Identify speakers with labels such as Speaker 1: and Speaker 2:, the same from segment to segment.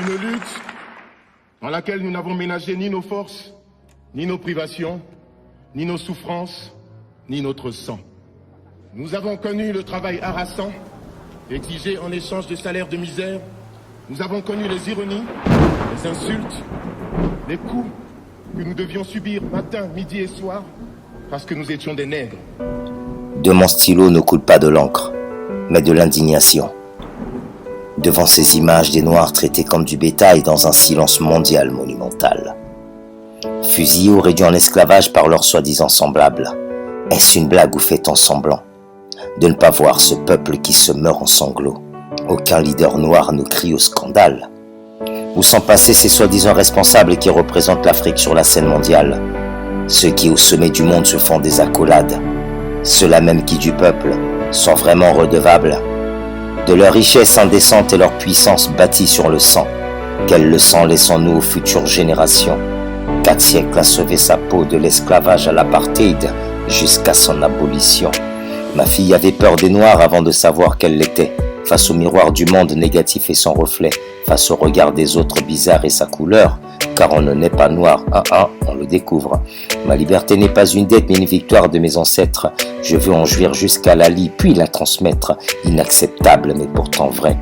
Speaker 1: Une lutte dans laquelle nous n'avons ménagé ni nos forces, ni nos privations, ni nos souffrances, ni notre sang. Nous avons connu le travail harassant, exigé en échange de salaires de misère. Nous avons connu les ironies, les insultes, les coups que nous devions subir matin, midi et soir parce que nous étions des nègres.
Speaker 2: De mon stylo ne coule pas de l'encre, mais de l'indignation. Devant ces images des Noirs traités comme du bétail dans un silence mondial monumental. Fusillés ou réduits en esclavage par leurs soi-disant semblables. Est-ce une blague ou fait-on semblant de ne pas voir ce peuple qui se meurt en sanglots? Aucun leader noir ne crie au scandale. Où sont passés ces soi-disant responsables qui représentent l'Afrique sur la scène mondiale? Ceux qui au sommet du monde se font des accolades. Ceux-là même qui du peuple sont vraiment redevables de leur richesse indécente et leur puissance bâtie sur le sang. Quelle leçon laissons-nous aux futures générations? 4 siècles à sauver sa peau de l'esclavage à l'apartheid jusqu'à son abolition. Ma fille avait peur des Noirs avant de savoir qu'elle l'était. Face au miroir du monde négatif et son reflet, face au regard des autres bizarres et sa couleur, car on ne naît pas noir, on le découvre. Ma liberté n'est pas une dette mais une victoire de mes ancêtres. Je veux en jouir jusqu'à l'Ali, puis la transmettre, inacceptable mais pourtant vrai.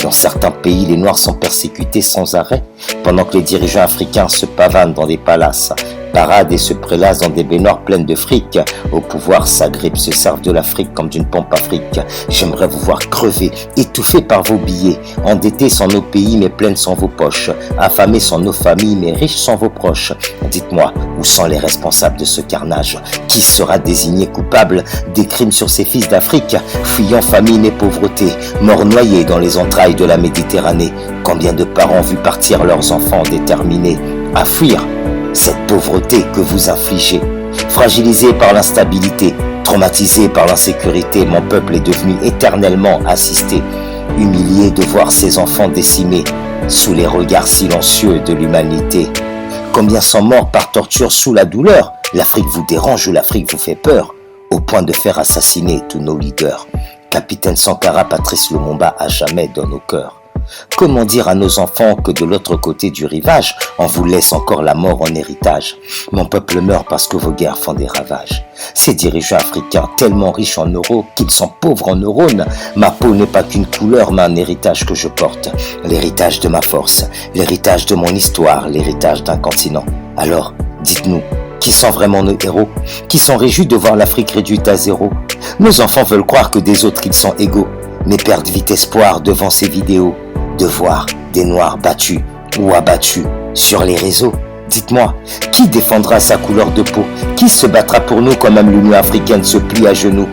Speaker 2: Dans certains pays, les Noirs sont persécutés sans arrêt, pendant que les dirigeants africains se pavanent dans des palaces, paradent et se prélassent dans des baignoires pleines de fric. Au pouvoir, s'agrippent, se servent de l'Afrique comme d'une pompe à fric. J'aimerais vous voir crever, étouffés par vos billets, endettés sans nos pays mais pleines sans vos poches, affamés sans nos familles mais riches sans vos proches. Dites-moi, où sont les responsables de ce carnage? Qui sera désigné coupable des crimes sur ces fils d'Afrique, fuyant famine et pauvreté, morts noyés dans les entrailles de la Méditerranée? Combien de parents vu partir leurs enfants déterminés à fuir cette pauvreté que vous infligez? Fragilisé par l'instabilité, traumatisé par l'insécurité, mon peuple est devenu éternellement assisté, humilié de voir ses enfants décimés sous les regards silencieux de l'humanité. Combien sont morts par torture sous la douleur? L'Afrique vous dérange ou l'Afrique vous fait peur, au point de faire assassiner tous nos leaders? Capitaine Sankara, Patrice Lumumba à jamais dans nos cœurs. Comment dire à nos enfants que de l'autre côté du rivage, on vous laisse encore la mort en héritage? Mon peuple meurt parce que vos guerres font des ravages. Ces dirigeants africains tellement riches en euros qu'ils sont pauvres en neurones. Ma peau n'est pas qu'une couleur mais un héritage que je porte. L'héritage de ma force, l'héritage de mon histoire, l'héritage d'un continent. Alors, dites-nous, qui sont vraiment nos héros? Qui sont réjouis de voir l'Afrique réduite à zéro? Nos enfants veulent croire que des autres ils sont égaux, mais perdent vite espoir devant ces vidéos. De voir des Noirs battus ou abattus sur les réseaux. Dites-moi, qui défendra sa couleur de peau? Qui se battra pour nous quand même l'Union africaine se plie à genoux?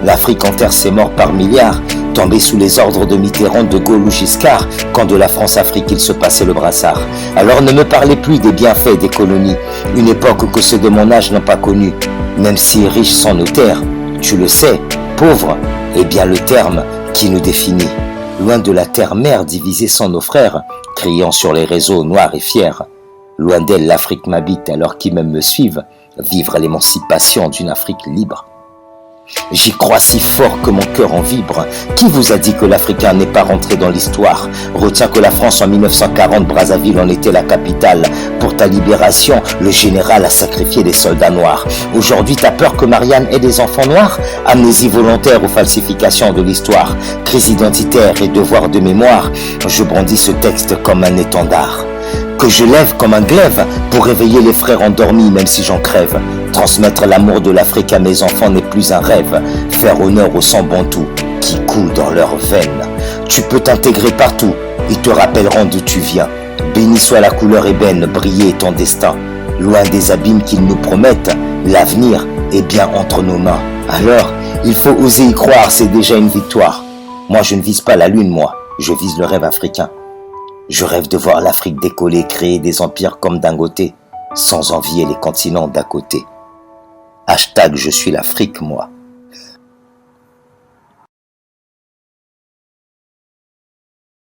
Speaker 2: L'Afrique enterre ses morts par milliards, tombés sous les ordres de Mitterrand, de Gaulle ou Giscard, quand de la France-Afrique il se passait le brassard. Alors ne me parlez plus des bienfaits des colonies, une époque que ceux de mon âge n'ont pas connue. Même si riches sont nos terres, tu le sais, pauvres, est bien le terme qui nous définit. Loin de la terre-mère divisée sans nos frères, criant sur les réseaux noirs et fiers. Loin d'elle, l'Afrique m'habite, alors qui même me suivent, vivre l'émancipation d'une Afrique libre. J'y crois si fort que mon cœur en vibre. Qui vous a dit que l'Africain n'est pas rentré dans l'histoire? Retiens que la France en 1940, Brazzaville en était la capitale. Pour ta libération, le général a sacrifié des soldats noirs. Aujourd'hui, t'as peur que Marianne ait des enfants noirs? Amnésie volontaire ou falsification de l'histoire, crise identitaire et devoir de mémoire. Je brandis ce texte comme un étendard que je lève comme un glaive pour réveiller les frères endormis même si j'en crève. Transmettre l'amour de l'Afrique à mes enfants n'est plus un rêve. Faire honneur au sang bantou qui coule dans leurs veines. Tu peux t'intégrer partout, ils te rappelleront d'où tu viens. Béni soit la couleur ébène, briller ton destin. Loin des abîmes qu'ils nous promettent, l'avenir est bien entre nos mains. Alors, il faut oser y croire, c'est déjà une victoire. Moi je ne vise pas la lune, moi, je vise le rêve africain. Je rêve de voir l'Afrique décoller, créer des empires comme Dangote, sans envier les continents d'à côté. Hashtag je suis l'Afrique, moi.